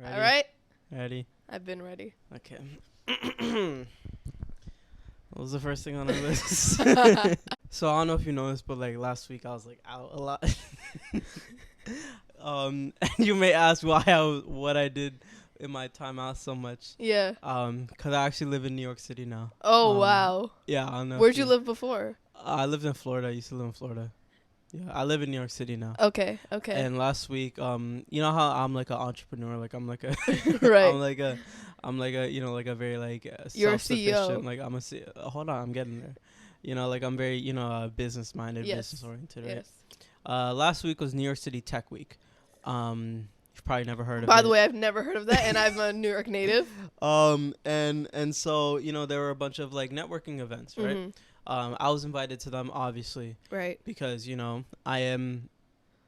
Ready? All right. Ready? I've been ready. Okay. What was the first thing on our list? So I don't know if you noticed, but like last week I was like out a lot. And you may ask what I did in my time out so much. Yeah. 'Cause I actually live in New York City now. Oh, wow. Yeah, I don't know. Where'd you live before? I lived in Florida. I used to live in Florida. Yeah, I live in New York City now. Okay. And last week, you know how I'm like an entrepreneur, like I'm like a, Right. I'm like a, you know, like a very like You're a self-sufficient, CEO. like I'm a hold on, I'm getting there. You know, like I'm very, you know, business minded, Yes. business oriented, right? Yes. Last week was New York City Tech Week. You've probably never heard of it. By the way, I've never heard of that, and I'm a New York native. And so, you know, there were a bunch of like networking events, right? Mhm. I was invited to them, obviously, Right. because, you know, I am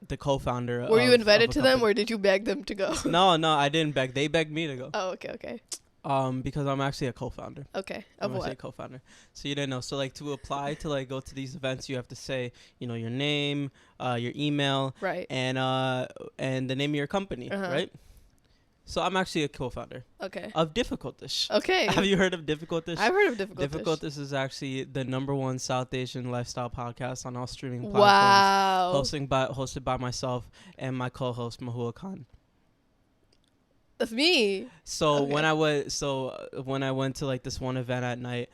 the co-founder. Were you invited of a to them, company. or did you beg them to go? No, I didn't beg. They begged me to go. Oh, okay. Because I'm actually a co-founder. Okay. I'm Of actually a what? co-founder. So you didn't know. So like to apply to like go to these events, you have to say, you know, your name, your email, Right. and the name of your company, Uh-huh. right? So I'm actually a co-founder Okay. of Difficultish. Okay. Have you heard of Difficultish? I've heard of Difficult. Difficultish is actually the #1 South Asian lifestyle podcast on all streaming platforms. Wow. Hosted by myself and my co-host Mahua Khan. That's me. So Okay. when I went to like this one event at night,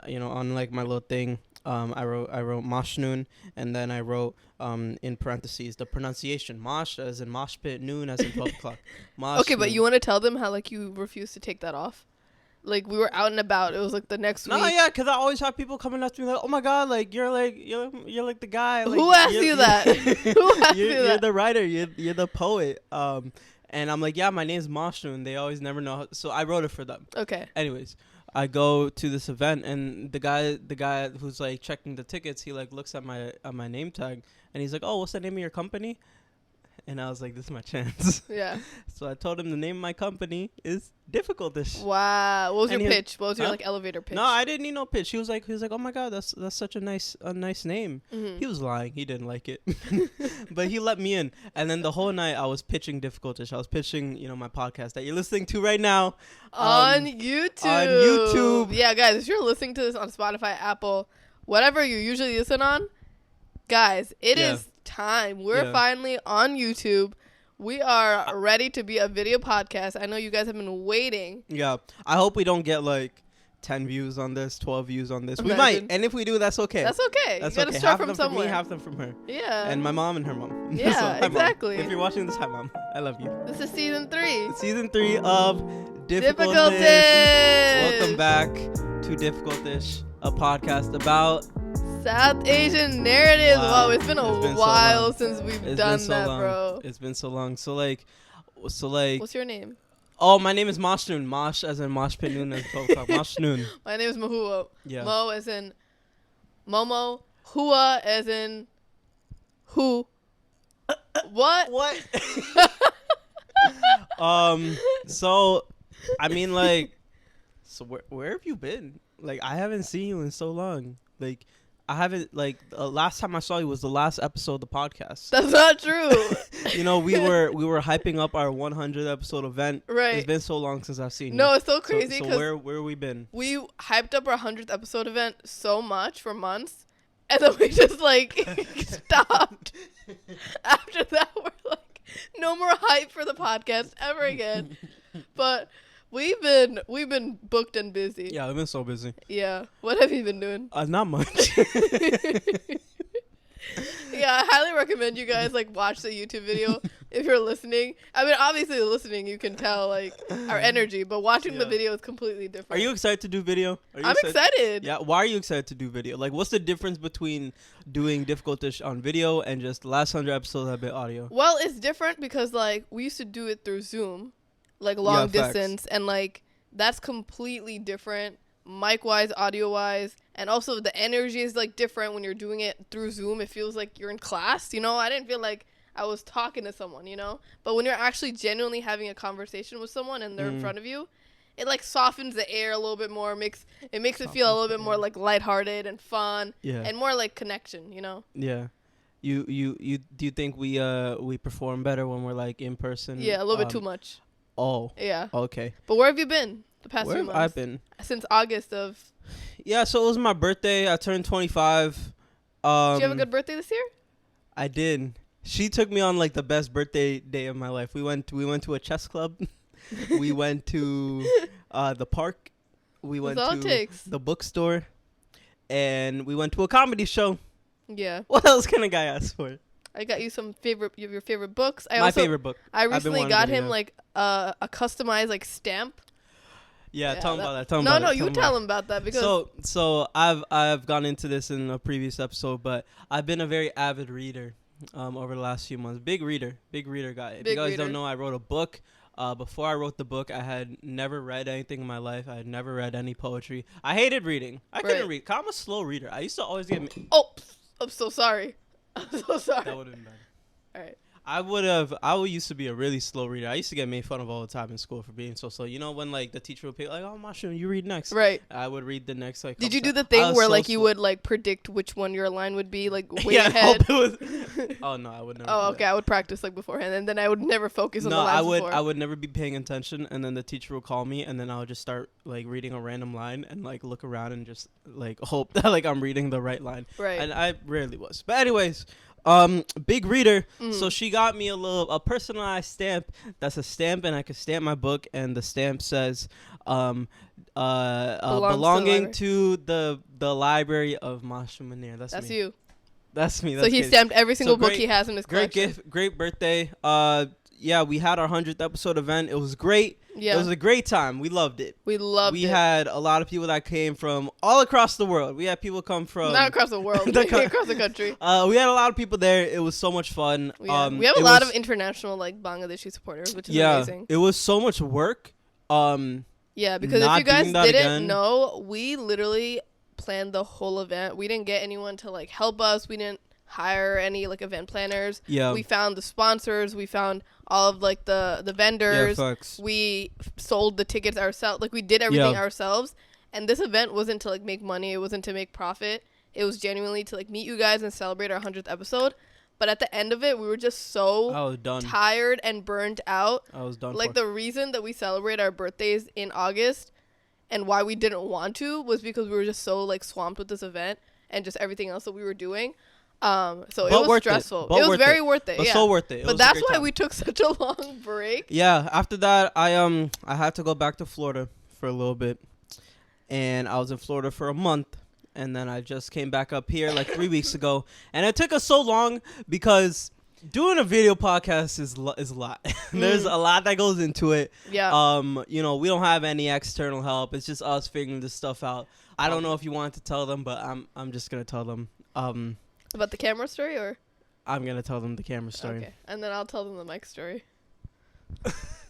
you know, on like my little thing, I wrote mashnun, and then I wrote in parentheses the pronunciation mosh as in mosh pit, noon as in 12 o'clock. Okay, but Mashnun. you want to tell them how like you refused to take that off? Like we were out and about. It was like the next No, week. yeah, because I always have people coming up to me like, "Oh my God, like you're like the guy." Like, Who asked you're- you that? Who asked you You're that? the writer. You're the poet. And I'm like, yeah, my name's Mashnun. They always never know. So I wrote it for them. Okay. Anyways, I go to this event, and the guy who's like checking the tickets, he like looks at my name tag, and he's like, "Oh, what's the name of your company?" And I was like, "This is my chance." Yeah. So I told him the name of my company is Difficultish. Wow. What was And your he was- pitch? What was your Huh? like elevator pitch? No, I didn't need no pitch. He was like, "Oh my God, that's such a nice name." Mhm. He was lying. He didn't like it, but he let me in. And then the whole night I was pitching Difficultish. I was pitching, you know, my podcast that you're listening to right now. On YouTube. on YouTube. Yeah, guys, if you're listening to this on Spotify, Apple, whatever you usually listen on, guys, it Yeah. is time. We're Yeah. finally on YouTube. We are ready to be a video podcast. I know you guys have been waiting. Yeah, I hope we don't get like 10 views on this, 12 views on this. We Imagine. might, and if we do, that's okay. That's okay. That's you gotta okay. start Half from of them somewhere. for me, half them from her, Yeah. and my mom and her mom. Yeah, So, hi, Mom. exactly. If you're watching this, hi mom, I love you. This is season 3. Season 3 of Difficultish. Difficultish. Welcome back to Difficultish, a podcast about. South Asian narratives. Wow. Wow, it's been It's been so while long. since we've It's done been so that, long. bro. It's been so long. So like. What's your name? Oh, my name is Mashnun. Mosh as in Mosh Pit Noon as 12 o'clock. Mashnun. My name is Mahua. Yeah. Mo as in Momo. Hua as in who. What? What? So, I mean, like, so where have you been? Like, I haven't seen you in so long. Like, I haven't, like, the last time I saw you was the last episode of the podcast. That's not true. You know, we were hyping up our 100 episode event. Right. It's been so long since I've seen you. No, it's so crazy So because where have we been? we hyped up our 100th episode event so much for months, and then we just like stopped. After that, we're like, no more hype for the podcast ever again. But we've been booked and busy. Yeah, I've been so busy. Yeah. What have you been doing? Not much. Yeah, I highly recommend you guys like watch the YouTube video if you're listening. I mean, obviously listening, you can tell like our energy, but watching the Yeah. video is completely different. Are you excited to do video? Are you I'm excited. Yeah, why are you excited to do video? Like, what's the difference between doing Difficultish on video and just the last 100 episodes have been audio? Well, it's different because like we used to do it through Zoom, like long Yeah, facts. distance, and like that's completely different, mic wise, audio wise, and also the energy is like different when you're doing it through Zoom. It feels like you're in class, you know. I didn't feel like I was talking to someone, you know. But when you're actually genuinely having a conversation with someone and they're in front of you, it like softens the air a little bit more, makes it feel a little bit more like lighthearted and fun, Yeah. and more like connection, you know. Yeah. You do you think we perform better when we're like in person? Yeah, a little bit too much. Oh. Yeah. Okay. But where have you been the past Where few have months? I been? Since August of. Yeah, so it was my birthday. I turned 25. Did you have a good birthday this year? I did. She took me on like the best birthday day of my life. We went to a chess club. We went to the park. We That's went all it to takes. the bookstore, and we went to a comedy show. Yeah. What else can a guy ask for? I got you your favorite books. My favorite book. I I've been recently wanting got to do him that. like a customized like stamp. Yeah, tell him about that. Tell him No, about no, it. you tell him about that because So I've gone into this in a previous episode, but I've been a very avid reader over the last few months. Big reader guy. If you guys don't know, I wrote a book. Before I wrote the book, I had never read anything in my life. I had never read any poetry. I hated reading. I couldn't read. I'm a slow reader. I used to always get. Oh, I'm so sorry. I'm so sorry. That would have been better. All right. I used to be a really slow reader. I used to get made fun of all the time in school for being so slow. You know when like the teacher would pick like, oh mashnun, you read next. Right. I would read the next like. Did you do the thing where like you would like predict which one your line would be like way ahead? Oh no, I would never. Oh, okay. I would practice like beforehand, and then I would never focus on the lines before. I would never be paying attention, and then the teacher would call me, and then I would just start like reading a random line and like look around and just like hope that like I'm reading the right line. Right. And I rarely was. But anyways, big reader. So she got me a personalized stamp. That's a stamp, and I could stamp my book, and the stamp says, belonging to the library of Masha Munir. That's me. you. That's me. So he stamped every single book great, he has in his great collection. gift, great birthday. Yeah, we had our 100th episode event. It was great. Yeah. It was a great time. We loved it. We had a lot of people that came from all across the world. We had people come from not across the world, across the country. We had a lot of people there. It was so much fun. We have a lot of international like Bangladeshi supporters, which is amazing. It was so much work. Yeah, because if you guys didn't know, we literally planned the whole event. We didn't get anyone to like help us. We didn't hire any like event planners. Yeah. We found the sponsors. We found all of like the vendors. Yeah, facts. We sold the tickets ourselves. Like we did everything ourselves. And this event wasn't to like make money. It wasn't to make profit. It was genuinely to like meet you guys and celebrate our 100th episode. But at the end of it, we were just so tired and burned out. I was done. Like the reason that we celebrate our birthdays in August and why we didn't want to was because we were just so like swamped with this event and just everything else that we were doing. So it was stressful. It was very worth it. But so worth it. But that's why we took such a long break. Yeah. After that, I had to go back to Florida for a little bit, and I was in Florida for a month, and then I just came back up here like 3 weeks ago, and it took us so long because doing a video podcast is a lot. There's a lot that goes into it. Yeah. You know, we don't have any external help. It's just us figuring this stuff out. I don't know if you wanted to tell them, but I'm just gonna tell them. About the camera story, or? I'm going to tell them the camera story. Okay. And then I'll tell them the mic story.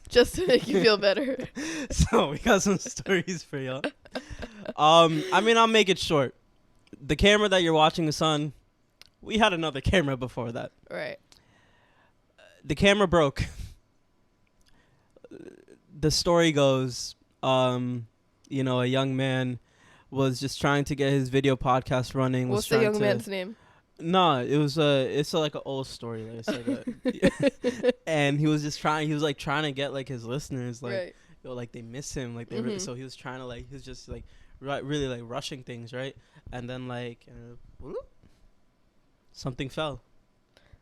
Just to make you feel better. So we got some stories for y'all. I mean, I'll make it short. The camera that you're watching is on. We had another camera before that. Right. The camera broke. The story goes, you know, a young man was just trying to get his video podcast running. What's the young man's name? No, it's like an old story. It's like and he was just trying. He was like trying to get like his listeners like, like they miss him. Like they so he was trying to like he was just like really like rushing things, right? And then like something fell.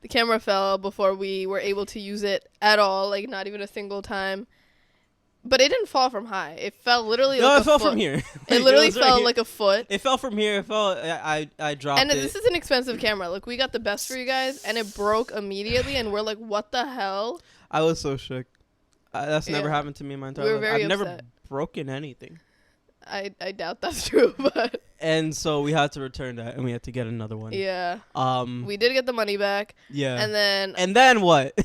The camera fell before we were able to use it at all. Like not even a single time. But it didn't fall from high. It fell literally like a foot. No, it fell from here. It literally fell like a foot. It fell from here. It fell. I dropped it. And this is an expensive camera. Like, we got the best for you guys, and it broke immediately, and we're like, what the hell? I was so shook. That's never happened to me in my entire life. We were very I've upset. never broken anything. I doubt that's true, but... And so we had to return that, and we had to get another one. Yeah. We did get the money back. Yeah. And then what?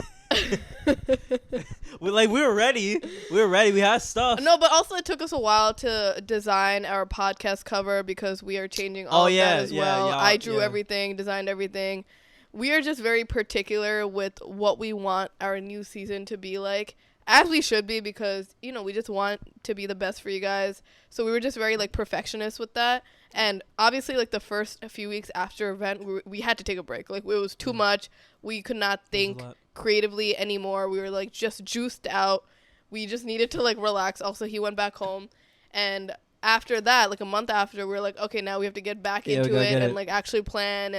we were ready. We had stuff. No, but also it took us a while to design our podcast cover because we are changing all of that as well. I drew everything, designed everything. We are just very particular with what we want our new season to be like, as we should be, because, you know, we just want to be the best for you guys. So we were just very like perfectionist with that. And obviously, like the first few weeks after event, we had to take a break. Like, it was too much. We could not think creatively anymore. We were like just juiced out. we just needed to like relax. Also, he went back home, and after that, like a month after, we were like, okay, now we have to get back into it and like actually plan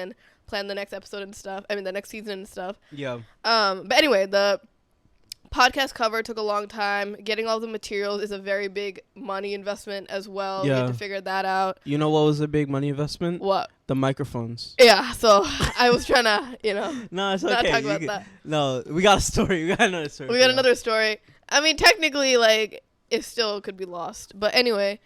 the next episode and stuff. I mean, the next season and stuff. Yeah. But anyway, the podcast cover took a long time. Getting all the materials is a very big money investment as well. Yeah. We had to figure that out. You know what was a big money investment? What? The microphones. Yeah, so I was trying to, No, it's okay. not talk about that. No, we got a story. We got another story. We got another story. I mean, technically, like, it still could be lost. But anyway,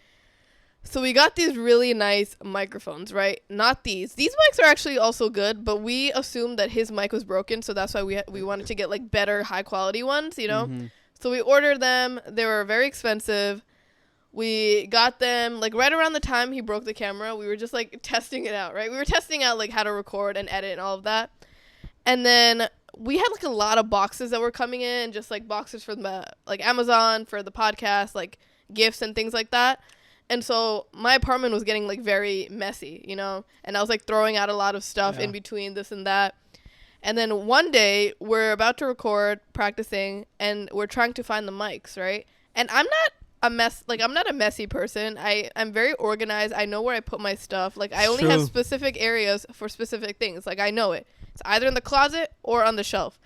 so we got these really nice microphones, right? Not these. These mics are actually also good, but we assumed that his mic was broken, so that's why we wanted to get, like, better, high-quality ones, Mm-hmm. So we ordered them. They were very expensive. We got them, like, right around the time he broke the camera. We were just, like, testing it out, right? We were testing out, like, how to record and edit and all of that. And then we had, like, a lot of boxes that were coming in, just, like, boxes from, like, Amazon for the podcast, like, gifts and things like that. And so my apartment was getting, like, very messy, And I was, like, throwing out a lot of stuff in between this and that. And then one day, we're about to record, practicing, and we're trying to find the mics, right? And I'm not a messy person. I'm very organized. I know where I put my stuff. Like, I only have specific areas for specific things. Like, I know it. It's either in the closet or on the shelf.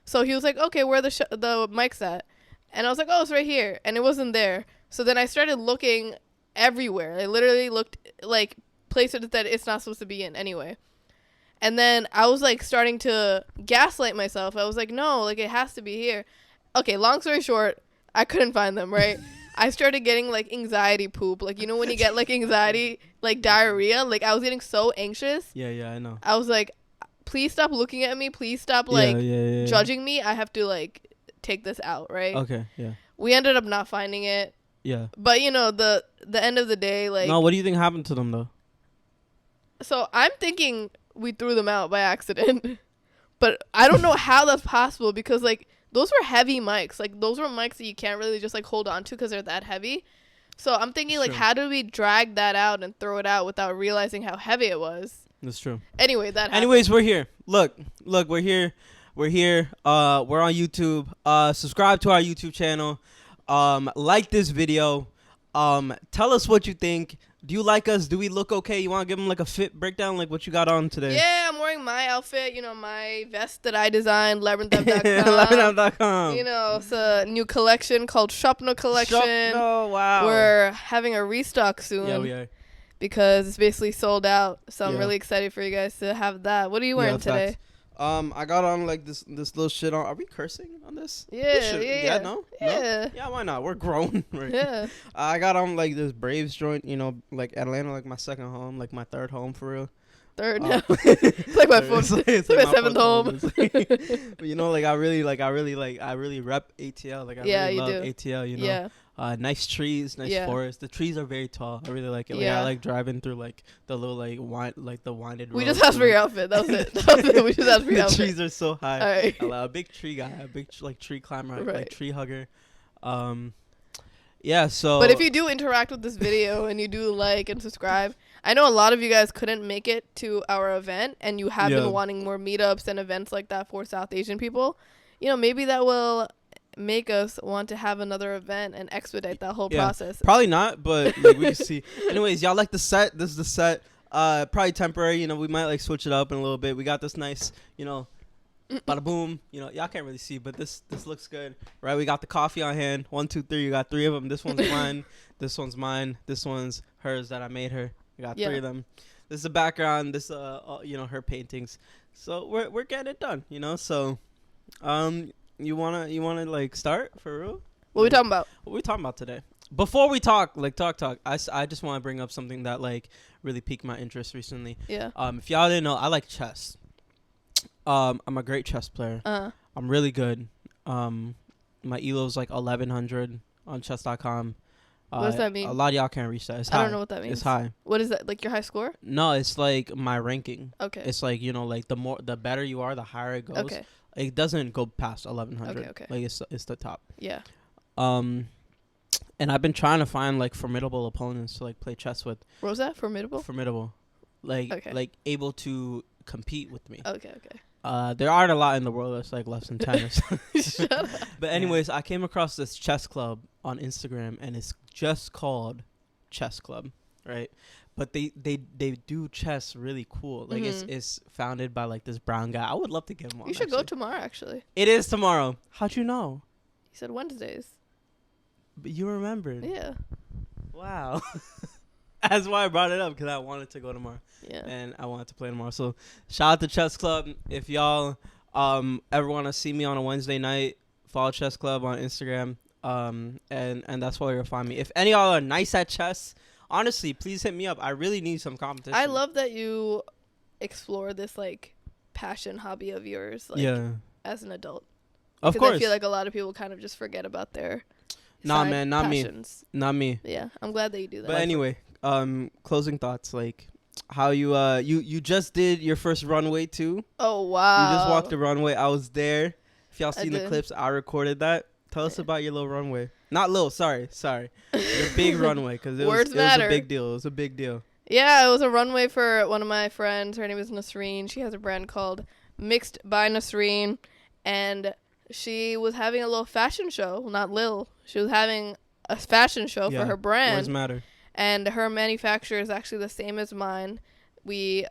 So he was like, okay, where are the mics at? And I was like, oh, it's right here. And it wasn't there. So then I started looking everywhere. I literally looked, like, places that it's not supposed to be in anyway. And then I was, like, starting to gaslight myself. I was like, no, like, it has to be here. Okay, long story short, I couldn't find them, right? I started getting, like, anxiety poop. Like, when you get, like, anxiety, like, diarrhea? Like, I was getting so anxious. Yeah, I know. I was like, please stop looking at me. Please stop, like, judging me. I have to, like, take this out, right? Okay, yeah. We ended up not finding it. Yeah. But, the end of the day, like... No, what do you think happened to them, though? So, I'm thinking we threw them out by accident. But I don't know how that's possible because, like, those were heavy mics. Like, those were mics that you can't really just, like, hold on to because they're that heavy. So I'm thinking, like, how do we drag that out and throw it out without realizing how heavy it was? That's true. Anyway, that happened. Anyways, we're here. Look, we're here. We're here. We're on YouTube. Subscribe to our YouTube channel. Like this video. Tell us what you think. Do you like us? Do we look okay? You want to give them, like, a fit breakdown, like what you got on today? Yeah, I'm wearing my outfit, my vest that I designed, labyrinth.com. Labyrinth.com. It's a new collection called Shopno Collection. Shopno, wow. We're having a restock soon. Yeah, we are. Because it's basically sold out. So I'm really excited for you guys to have that. What are you wearing today? Facts. I got on, like, this little shit on. Are we cursing on this? Yeah. No? Yeah. Yeah, why not? We're grown, right? Yeah. I got on, like, this Braves joint, like Atlanta, like my second home, like my third home for real. Third, no. It's like my fourth. It's like my seventh home. But like I really rep ATL. Like I really love ATL. Yeah. Nice trees, nice forest. The trees are very tall. I really like it. Like, I like driving through, like, the little, like, the winded road. We just asked for your outfit. That was it. We just asked for your outfit. The trees are so high. All right. A big tree guy, a big tree climber, Right. like tree hugger. Yeah. So. But if you do interact with this video and you do like and subscribe, I know a lot of you guys couldn't make it to our event, and you have been wanting more meetups and events like that for South Asian people. Maybe that will make us want to have another event and expedite that whole process. Probably not, but like, we can see. Anyways, y'all like the set? This is the set. Probably temporary. We might, like, switch it up in a little bit. We got this nice, bada boom. Y'all can't really see, but this looks good, right? We got the coffee on hand. 1, 2, 3. You got 3 of them. This one's mine. This one's mine. This one's hers that I made her. We got 3 of them. This is the background. This her paintings. So we're getting it done. So, you wanna like start for real? What are we talking about? What we talking about today? Before we talk, like talk, I just want to bring up something that, like, really piqued my interest recently. Yeah. If y'all didn't know, I like chess. I'm a great chess player. I'm really good. My ELO's like 1100 on chess.com. What does that mean? A lot of y'all can't reach that. It's high. I don't know what that means. It's high. What is that? Like your high score? No, it's like my ranking. Okay. It's like, like the better you are, the higher it goes. Okay. It doesn't go past 1100. Okay. Like it's the top. Yeah. And I've been trying to find, like, formidable opponents to, like, play chess with. What was that? Formidable? Formidable. Like able to compete with me. Okay. There aren't a lot in the world that's like less than 10 or something. Shut up. But anyways, I came across this chess club on Instagram, and it's just called Chess Club, right? But they do chess really cool. Like it's founded by like this brown guy. I would love to get him on. You should go tomorrow, actually. It is tomorrow. How'd you know? He said Wednesdays. But you remembered. Yeah. Wow. That's why I brought it up, because I wanted to go tomorrow. Yeah. And I wanted to play tomorrow. So shout out to Chess Club. If y'all ever want to see me on a Wednesday night, follow Chess Club on Instagram. And that's where you'll find me. If any of y'all are nice at chess, honestly, please hit me up. I really need some competition. I love that you explore this like passion hobby of yours as an adult. Of course. I feel like a lot of people kind of just forget about their not passions. me. Not me. Yeah, I'm glad that you do that. But anyway, closing thoughts, like how you just did your first runway too. Oh wow. You just walked the runway. I was there. If y'all seen the did. clips, I recorded that. Tell us about your little runway. Not little, sorry. Your big runway, because it was a big deal. It was a big deal. Yeah, it was a runway for one of my friends. Her name is Nasreen. She has a brand called Mixed by Nasreen, and she was having a little fashion show. Well, not Lil. She was having a fashion show for her brand. Words matter. And her manufacturer is actually the same as mine. We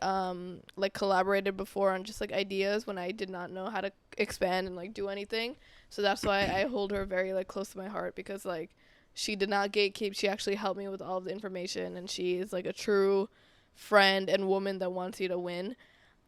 like collaborated before on just like ideas when I did not know how to expand and like do anything. So that's why I hold her very like close to my heart, because like she did not gatekeep. She actually helped me with all of the information, and she is like a true friend and woman that wants you to win.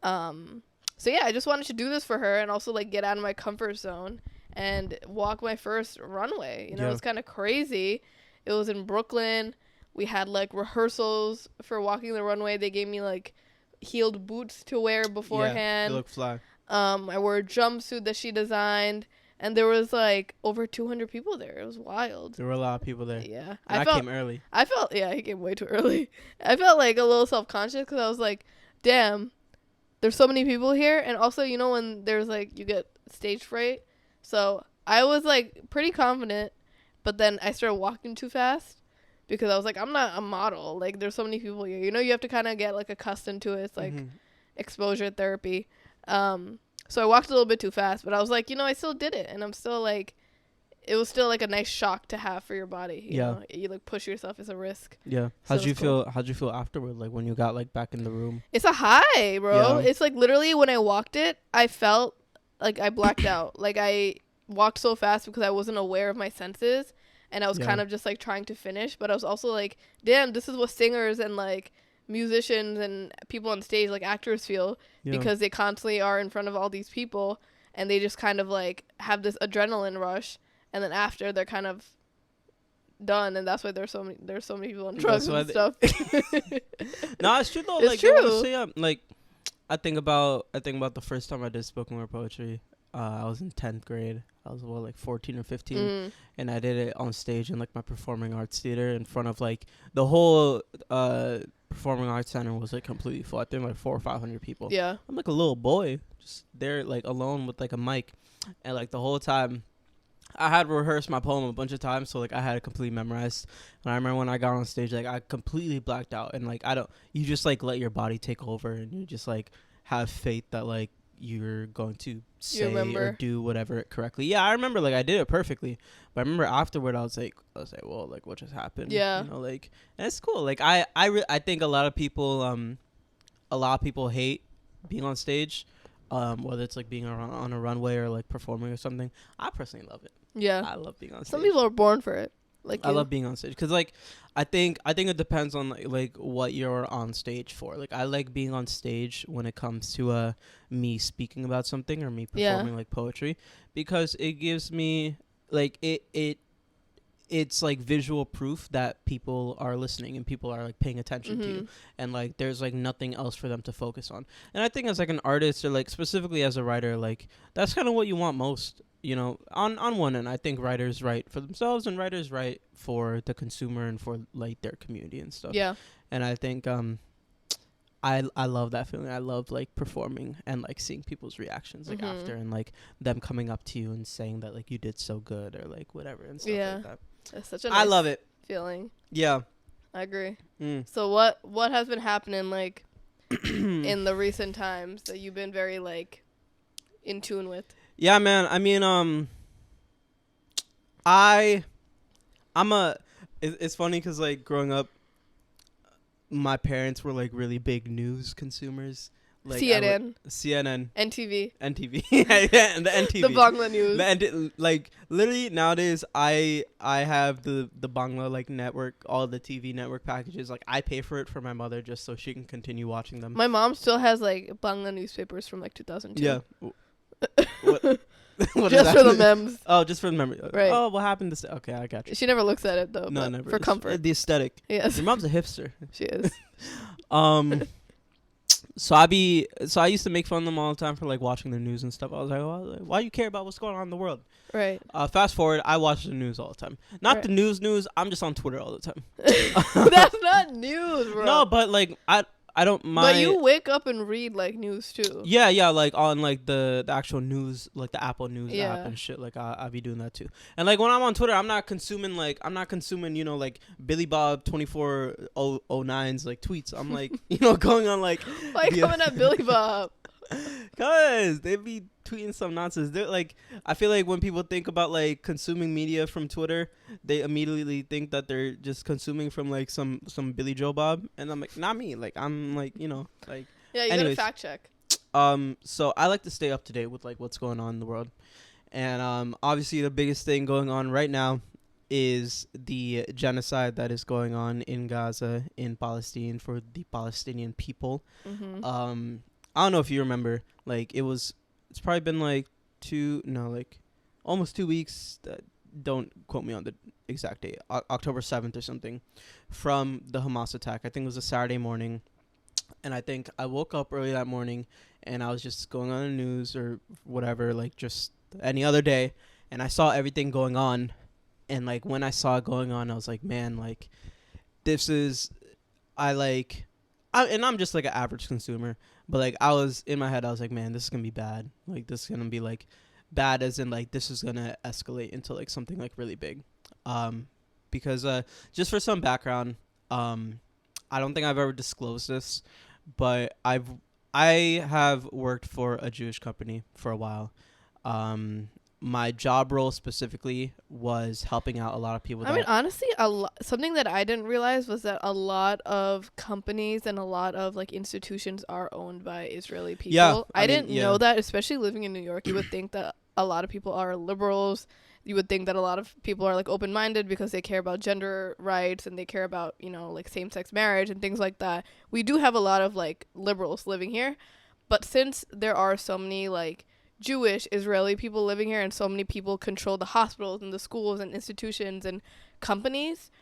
So yeah, I just wanted to do this for her and also like get out of my comfort zone and walk my first runway. You know, it was kind of crazy. It was in Brooklyn. We had like rehearsals for walking the runway. They gave me like heeled boots to wear beforehand. Yeah, they look fly. I wore a jumpsuit that she designed, and there was like over 200 people there. It was wild. There were a lot of people there. Yeah. And I came early. He came way too early. I felt like a little self-conscious because I was like, damn, there's so many people here. And also, you know, when there's like, you get stage fright. So I was like pretty confident, but then I started walking too fast. Because I was like, I'm not a model. Like, there's so many people here. You know, you have to kind of get, like, accustomed to it. It's, like, exposure therapy. So I walked a little bit too fast. But I was like, you know, I still did it. And I'm still, like, it was still, like, a nice shock to have for your body. You know? You, like, push yourself. It's a risk. Yeah. How'd you feel afterward, like, when you got, like, back in the room? It's a high, bro. Yeah. It's, like, literally when I walked it, I felt like I blacked out. Like, I walked so fast because I wasn't aware of my senses. And I was kind of just, like, trying to finish. But I was also like, damn, this is what singers and, like, musicians and people on stage, like, actors feel. Yeah. Because they constantly are in front of all these people. And they just kind of, like, have this adrenaline rush. And then after, they're kind of done. And that's why there's so many people on drugs and stuff. No, it's true, though. It's like, true. Like, I think about the first time I did spoken word poetry. I was in 10th grade. I was, like 14 or 15. And I did it on stage in, like, my performing arts theater in front of, like, the whole performing arts center was, like, completely full. I think, like, 400 or 500 people. Yeah. I'm, like, a little boy just there, like, alone with, like, a mic. And, like, the whole time, I had rehearsed my poem a bunch of times, so, like, I had it completely memorized. And I remember when I got on stage, like, I completely blacked out. And, like, you just, like, let your body take over. And you just, like, have faith that, like, you're going to say or do whatever correctly. Yeah, I remember, like, I did it perfectly. But I remember afterward, I was like, well, like, what just happened? Yeah. You know, like, and it's cool. Like, I think a lot of people hate being on stage, whether it's, like, being on a runway or, like, performing or something. I personally love it. Yeah. I love being on stage. Some people are born for it. Like I love being on stage because, like, I think it depends on like what you're on stage for. Like, I like being on stage when it comes to me speaking about something or me performing like poetry, because it gives me like it's like visual proof that people are listening and people are like paying attention to you, and like there's like nothing else for them to focus on. And I think as like an artist or like specifically as a writer, like that's kind of what you want most. You know, on one end, I think writers write for themselves and writers write for the consumer and for like their community and stuff. Yeah. And I think I love that feeling. I love like performing and like seeing people's reactions like after, and like them coming up to you and saying that like you did so good or like whatever and stuff like that. It's such a nice I love it. Feeling. Yeah. I agree. So what has been happening like in the recent times that you've been very like in tune with? Yeah, man. I mean, I I'm a. It's funny because like growing up, my parents were like really big news consumers. Like CNN, CNN, NTV, NTV, yeah, and the NTV, the Bangla News. like literally nowadays, I have the Bangla like network, all the TV network packages. Like I pay for it for my mother just so she can continue watching them. My mom still has like Bangla newspapers from like 2002. Yeah. What? What is Just for the that? memes. Oh, just for the memory. Right. Oh, what happened this? Okay, I got you. She never looks at it though. No, but never. For comfort. The aesthetic. Yes. Your mom's a hipster. She is. So I used to make fun of them all the time for like watching the news and stuff. I was like, well, why do you care about what's going on in the world? Right. Fast forward, I watch the news all the time. Not Right. the news. I'm just on Twitter all the time. That's not news, bro. No, but like I don't mind. But you wake up and read like news too. Yeah, like on like the actual news, like the Apple News Yeah. app and shit. Like I be doing that too. And like when I'm on Twitter, I'm not consuming you know like Billy Bob 2409's like tweets. I'm like going on like Why coming at Billy Bob? cause they be tweeting some nonsense. They're like I feel like when people think about like consuming media from Twitter, they immediately think that they're just consuming from like some Billy Joe Bob, and I'm like not me. Like I'm like like. Yeah, you Anyways. gotta fact check. So I like to stay up to date with like what's going on in the world, and obviously the biggest thing going on right now is the genocide that is going on in Gaza, in Palestine, for the Palestinian people. Mm-hmm. I don't know if you remember, like it's probably been like almost 2 weeks. Don't quote me on the exact date, October 7th or something, from the Hamas attack. I think it was a Saturday morning. And I think I woke up early that morning and I was just going on the news or whatever, like just any other day. And I saw everything going on. And like when I saw it going on, I was like, man, like this is, and I'm just like an average consumer. But like I was in my head, I was like, man, this is going to be bad. Like this is going to be like bad as in like this is going to escalate into like something like really big. Because just for some background, I don't think I've ever disclosed this, but I have worked for a Jewish company for a while. My job role specifically was helping out a lot of people. I mean, honestly, something that I didn't realize was that a lot of companies and a lot of like institutions are owned by Israeli people. Yeah, I didn't know that, especially living in New York. You would think that a lot of people are liberals. You would think that a lot of people are like open-minded because they care about gender rights and they care about, like same-sex marriage and things like that. We do have a lot of like liberals living here, but since there are so many like Jewish Israeli people living here and so many people control the hospitals and the schools and institutions and companies,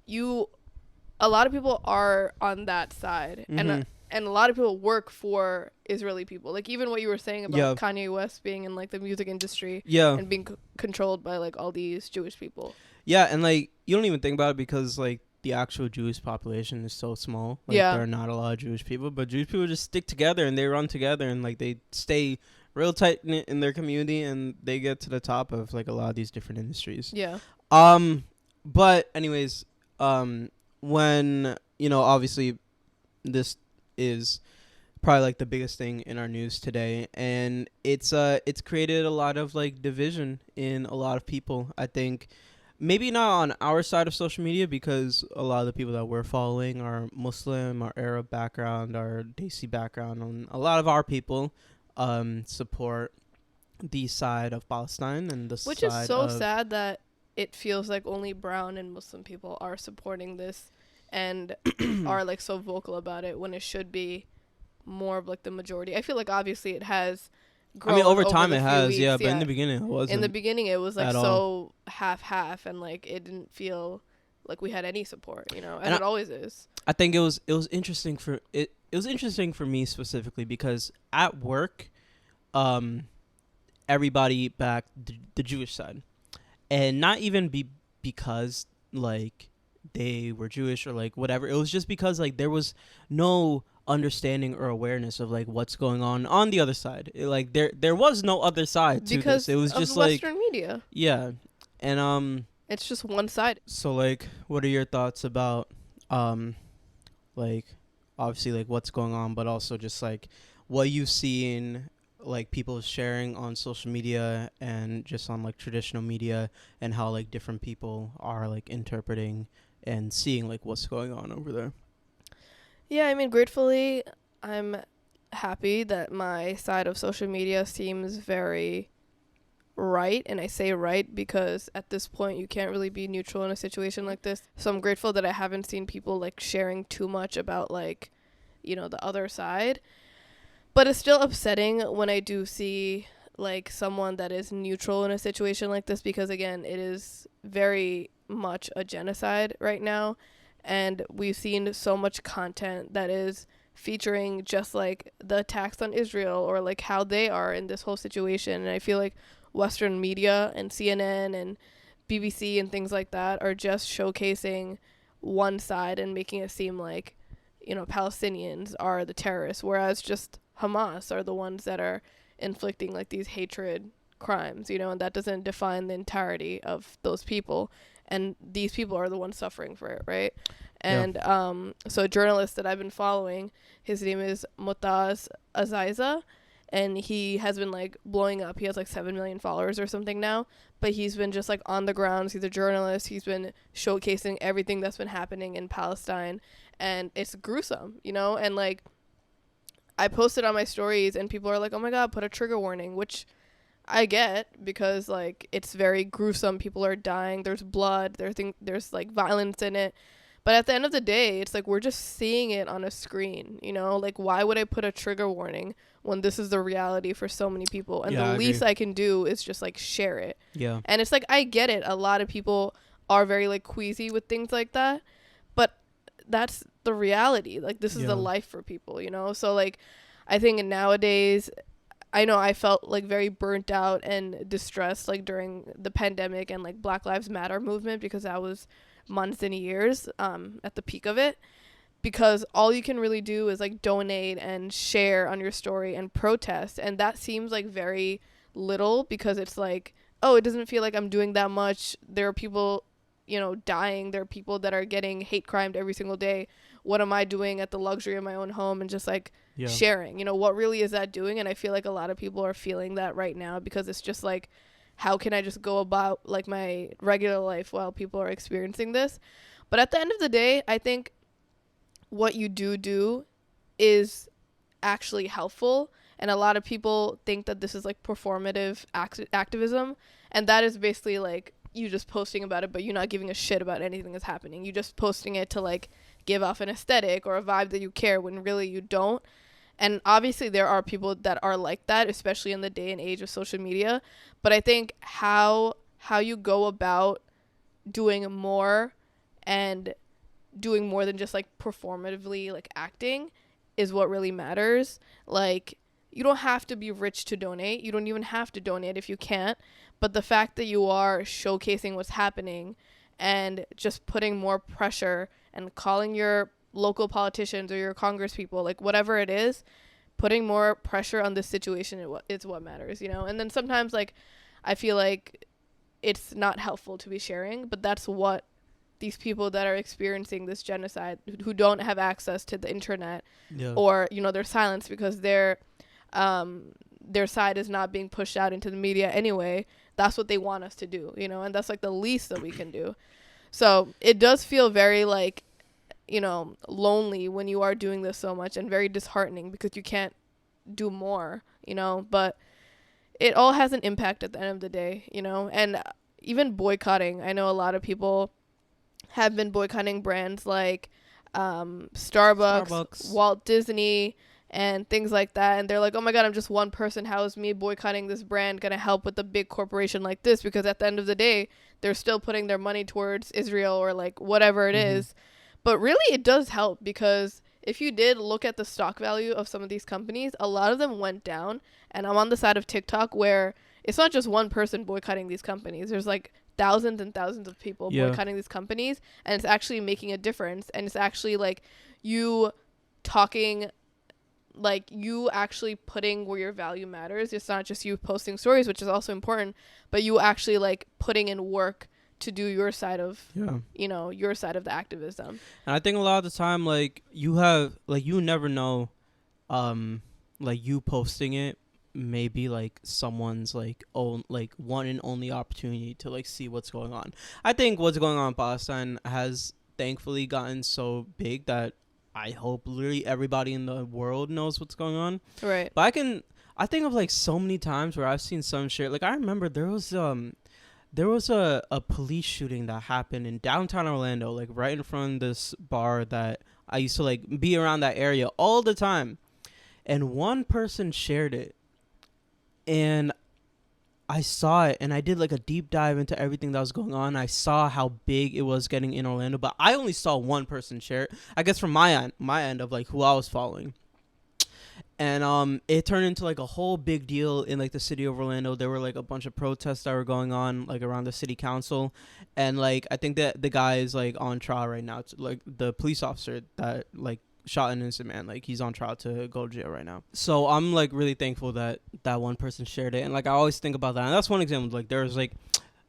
a lot of people are on that side. Mm-hmm. And a lot of people work for Israeli people. Like even what you were saying about Kanye West being in like the music industry and being controlled by like all these Jewish people. Yeah, and like you don't even think about it because like the actual Jewish population is so small. Like there are not a lot of Jewish people, but Jewish people just stick together and they run together and like they stay real tight knit in their community and they get to the top of like a lot of these different industries. Yeah. But anyways, when obviously this is probably like the biggest thing in our news today, and it's created a lot of like division in a lot of people. I think maybe not on our side of social media because a lot of the people that we're following are Muslim or Arab background or Desi background, and a lot of our people support the side of Palestine and the which side is so of sad that it feels like only brown and Muslim people are supporting this and are like so vocal about it when it should be more of like the majority. I feel like obviously it has grown. I mean, over time it has, but in the beginning it wasn't. In the beginning it was like so all. half and like it didn't feel like we had any support, as and it always is. I think it was interesting for it. It was interesting for me specifically because at work, everybody backed the Jewish side, and not even because like they were Jewish or like whatever. It was just because like there was no understanding or awareness of like what's going on the other side. Like there was no other side to because this. It was of just Western like media. Yeah, and it's just one side. So like, what are your thoughts about like obviously like what's going on, but also just like what you've seen like people sharing on social media and just on like traditional media, and how like different people are like interpreting and seeing like what's going on over there. Yeah, I mean, gratefully, I'm happy that my side of social media seems very right. And I say right because at this point, you can't really be neutral in a situation like this. So I'm grateful that I haven't seen people like sharing too much about like, the other side. But it's still upsetting when I do see like someone that is neutral in a situation like this, because again, it is very much a genocide right now, and we've seen so much content that is featuring just like the attacks on Israel or like how they are in this whole situation. And I feel like Western media and CNN and BBC and things like that are just showcasing one side and making it seem like, Palestinians are the terrorists, whereas just Hamas are the ones that are inflicting like these hatred crimes, and that doesn't define the entirety of those people. And these people are the ones suffering for it, right? Yeah. And so a journalist that I've been following, his name is Motaz Aziza, and he has been like blowing up. He has like 7 million followers or something now, but he's been just like on the grounds. He's a journalist. He's been showcasing everything that's been happening in Palestine, and it's gruesome, and like I posted on my stories and people are like, oh my God, put a trigger warning, which I get because like it's very gruesome. People are dying. There's blood. There's like violence in it. But at the end of the day, it's like we're just seeing it on a screen, like why would I put a trigger warning when this is the reality for so many people? And Yeah, the I least agree. I can do is just like share it. Yeah. And it's like, I get it. A lot of people are very like queasy with things like that, but that's the reality. Like this is Yeah. the life for people, So like I think nowadays, I know I felt like very burnt out and distressed like during the pandemic and like Black Lives Matter movement, because that was months and years at the peak of it, because all you can really do is like donate and share on your story and protest, and that seems like very little because it's like, oh, it doesn't feel like I'm doing that much. There are people dying. There are people that are getting hate crimed every single day. What am I doing at the luxury of my own home and just like sharing? What really is that doing? And I feel like a lot of people are feeling that right now, because it's just like, how can I just go about like my regular life while people are experiencing this? But at the end of the day, I think what you do is actually helpful. And a lot of people think that this is like performative activism. And that is basically like you just posting about it, but you're not giving a shit about anything that's happening. You're just posting it to like give off an aesthetic or a vibe that you care, when really you don't. And obviously there are people that are like that, especially in the day and age of social media. But I think how you go about doing more and doing more than just like performatively like acting is what really matters. Like, you don't have to be rich to donate. You don't even have to donate if you can't. But the fact that you are showcasing what's happening and just putting more pressure and calling your local politicians or your congresspeople, like whatever it is, putting more pressure on this situation is what matters, And then sometimes like I feel like it's not helpful to be sharing, but that's what these people that are experiencing this genocide, who don't have access to the internet, or they're silenced because their side is not being pushed out into the media anyway. That's what they want us to do, and that's like the least that we can do. So it does feel very like, lonely when you are doing this so much, and very disheartening because you can't do more, but it all has an impact at the end of the day, and even boycotting. I know a lot of people have been boycotting brands like Starbucks, Walt Disney, and things like that. And they're like, oh my God, I'm just one person. How is me boycotting this brand going to help with a big corporation like this? Because at the end of the day, they're still putting their money towards Israel or like whatever it is. But really, it does help, because if you did look at the stock value of some of these companies, a lot of them went down. And I'm on the side of TikTok where it's not just one person boycotting these companies. There's like thousands and thousands of people boycotting these companies, and it's actually making a difference. And it's actually like you talking, like you actually putting where your value matters. It's not just you posting stories, which is also important, but you actually like putting in work to do your side of your side of the activism. And I think a lot of the time, like you never know, like you posting it may be like someone's like own like one and only opportunity to like see what's going on. I think what's going on in Palestine has thankfully gotten so big that I hope literally everybody in the world knows what's going on. Right. But I think of like so many times where I've seen some shit. Like I remember there was a police shooting that happened in downtown Orlando, like right in front of this bar that I used to like be around that area all the time. And one person shared it, and I saw it, and I did like a deep dive into everything that was going on. I saw how big it was getting in Orlando, but I only saw one person share it. I guess from my end of like who I was following. And it turned into like a whole big deal in like the city of Orlando. There were like a bunch of protests that were going on like around the city council, and like I think that the guy is like on trial right now. It's, like the police officer that like shot an innocent man, like he's on trial to go to jail right now. So I'm like really thankful that that one person shared it, and like I always think about that. And that's one example. Like there's like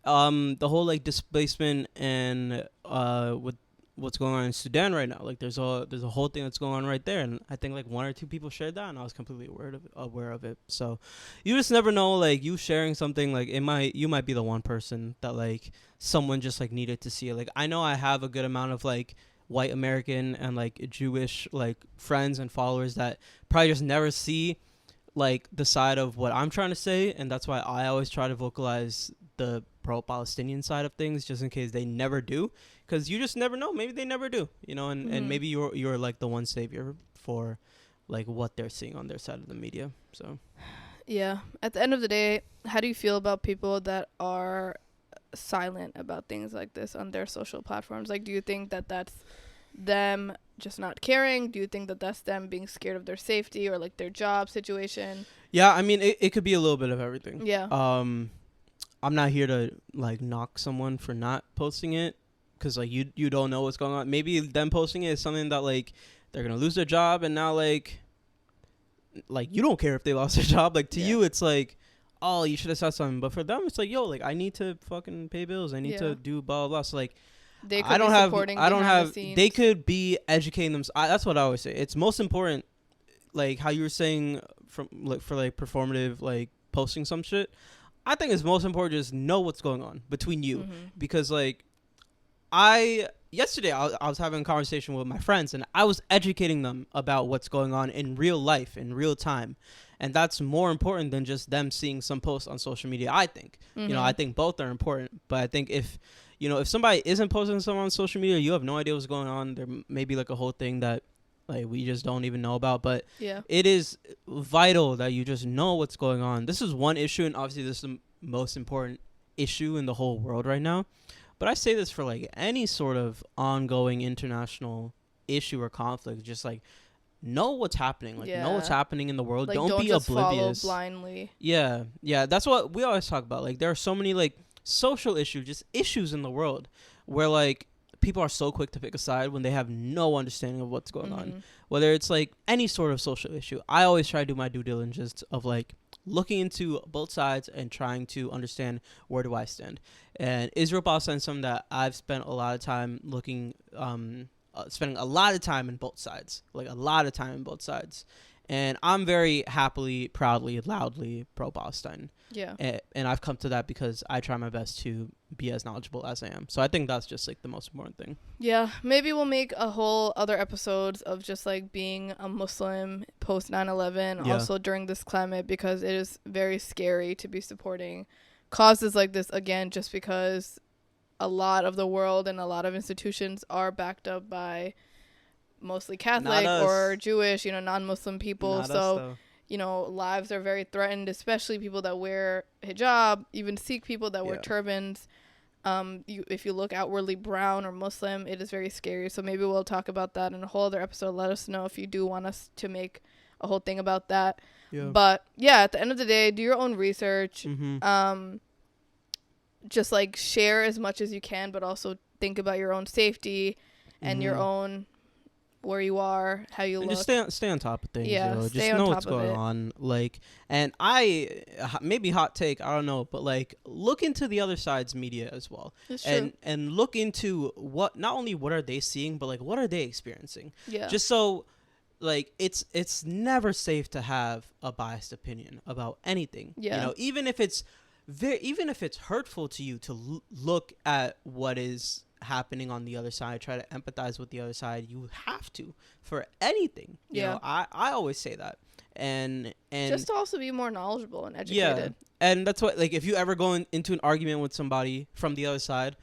the whole like displacement and with what's going on in Sudan right now. Like there's a whole thing that's going on right there, and I think like one or two people shared that, and I was completely aware of it. So you just never know. Like you sharing something, like you might be the one person that like someone just like needed to see it. Like I know I have a good amount of like white American and like Jewish like friends and followers that probably just never see like the side of what I'm trying to say, and that's why I always try to vocalize the pro-Palestinian side of things, just in case they never do, because you just never know. Maybe they never do, you know, and maybe you're like the one savior for like what they're seeing on their side of the media. So Yeah. At the end of the day, how do you feel about people that are silent about things like this on their social platforms? Like, do you think that that's them just not caring? Do you think that that's them being scared of their safety or like their job situation? yeah, I mean it could be a little bit of everything. Yeah. I'm not here to like knock someone for not posting it, because like you don't know what's going on. Maybe them posting it is something that like they're gonna lose their job, and now like you don't care if they lost their job. Like to you it's like, oh, you should have said something. But for them it's like, yo, like I need to fucking pay bills, I need to do blah blah blah. So like They could I don't have they could be educating them. That's what I always say. It's most important, like how you were saying, from like for like performative like posting some shit. I think it's most important just know what's going on between you, because like yesterday I was having a conversation with my friends, and I was educating them about what's going on in real life, in real time. And that's more important than just them seeing some posts on social media, I think. You know, I think both are important. But I think if somebody isn't posting something on social media, you have no idea what's going on. There may be like a whole thing that like we just don't even know about. But it is vital that you just know what's going on. This is one issue, and obviously this is the most important issue in the whole world right now. But I say this for like any sort of ongoing international issue or conflict. Just like know what's happening. Like know what's happening in the world. Like, don't be just oblivious. Follow blindly. Yeah. That's what we always talk about. Like there are so many like social issues, just issues in the world where like people are so quick to pick a side when they have no understanding of what's going on. Whether it's like any sort of social issue, I always try to do my due diligence of like looking into both sides and trying to understand where do I stand. And Israel Palestine is something that I've spent a lot of time spending a lot of time in both sides, like a lot of time in both sides. And I'm very happily, proudly, loudly pro-Palestine. Yeah. And I've come to that because I try my best to be as knowledgeable as I am. So I think that's just like the most important thing. Yeah. Maybe we'll make a whole other episodes of just like being a Muslim post 9/11, also during this climate, because it is very scary to be supporting causes like this again, just because a lot of the world and a lot of institutions are backed up by mostly Catholic or Jewish, non-Muslim people. So, lives are very threatened, especially people that wear hijab, even Sikh people that wear turbans. If you look outwardly brown or Muslim, it is very scary. So maybe we'll talk about that in a whole other episode. Let us know if you do want us to make a whole thing about that. Yeah. But yeah, at the end of the day, do your own research. Just like share as much as you can, but also think about your own safety and your own where you are, how you look. Just stay on top of things. Yeah, just know what's going on. Like, and I maybe hot take, I don't know, but like look into the other side's media as well. That's true. And look into not only what are they seeing, but like what are they experiencing. Yeah. Just so like it's never safe to have a biased opinion about anything. Yeah. You know, even if it's hurtful to you to look at what is happening on the other side, try to empathize with the other side. You have to for anything. You know, I always say that. And just to also be more knowledgeable and educated. Yeah. And that's what, like, if you ever go into an argument with somebody from the other side,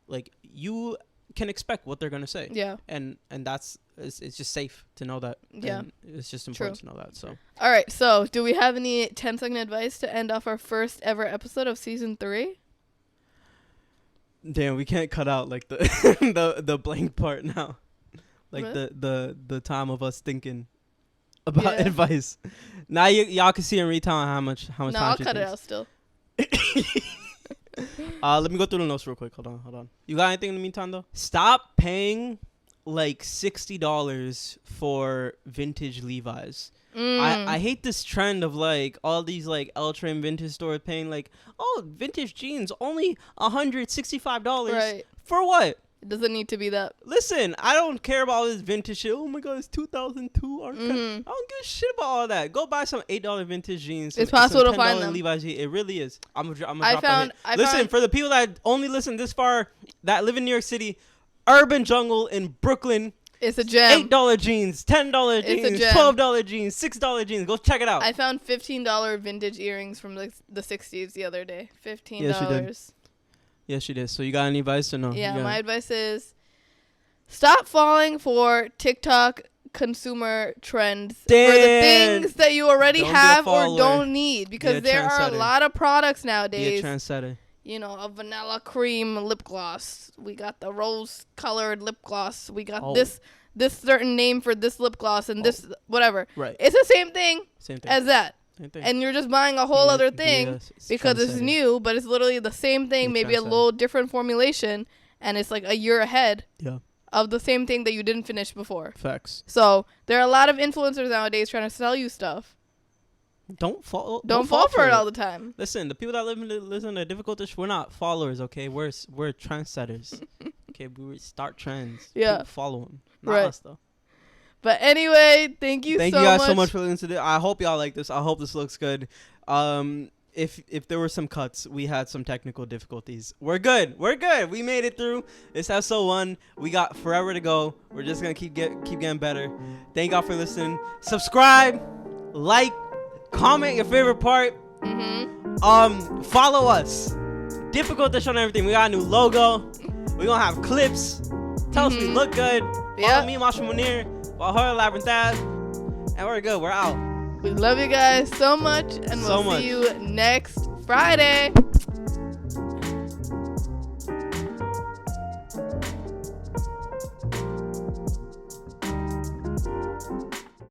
like, you can expect what they're going to say. Yeah. And it's just safe to know that. Yeah. And it's just important to know that. So. All right. So do we have any 10-second advice to end off our first ever episode of season 3? Damn, we can't cut out like the the blank part now. Like what? the time of us thinking about advice. Now y'all can see in real time how much time. No, I'll cut it out still. Let me go through the notes real quick. Hold on. You got anything in the meantime though? Stop paying like $60 for vintage Levi's. I hate this trend of like all these like L-Train vintage stores paying like, oh, vintage jeans only $165. Right. For what? It doesn't need to be that. Listen, I don't care about all this vintage shit. Oh my god, it's 2002. I don't give a shit about all that. Go buy some $8 vintage jeans. It's possible to find them. Levi's jeans. It really is. I'm gonna I drop Listen, for the people that only listen this far, that live in New York City, Urban Jungle in Brooklyn. It's a gem. $8 jeans, $10 jeans, $12 jeans, $6 jeans. Go check it out. I found $15 vintage earrings from the 60s the other day. $15. Yes, you did. Yes, you did. So you got any advice or no? Yeah, my advice is stop falling for TikTok consumer trends for the things that you already have or don't need, because there are a lot of products nowadays. Be a trendsetter. You know, a vanilla cream lip gloss. We got the rose-colored lip gloss. We got this certain name for this lip gloss and this whatever. Right. It's the same thing as that. And you're just buying a whole other thing because it's new, but it's literally the same thing, maybe a little different formulation, and it's like a year ahead of the same thing that you didn't finish before. Facts. So there are a lot of influencers nowadays trying to sell you stuff. Don't fall for it all the time. Listen, the people that live in a difficult we're not followers, okay? We're trendsetters. Okay, we start trends. Yeah. People follow them. Not us, though. But anyway, thank you guys so much for listening to this. I hope y'all like this. I hope this looks good. If there were some cuts, we had some technical difficulties. We're good. We made it through. It's episode 1. We got forever to go. We're just gonna keep getting better. Thank y'all for listening. Subscribe, like, comment your favorite part. Follow us. Difficult to show everything. We got a new logo. We're gonna have clips. Tell us we look good. Follow me, Masha Munir. Follow her, Labyrinthad. And we're good. We're out. We love you guys so much, and we'll see you next Friday.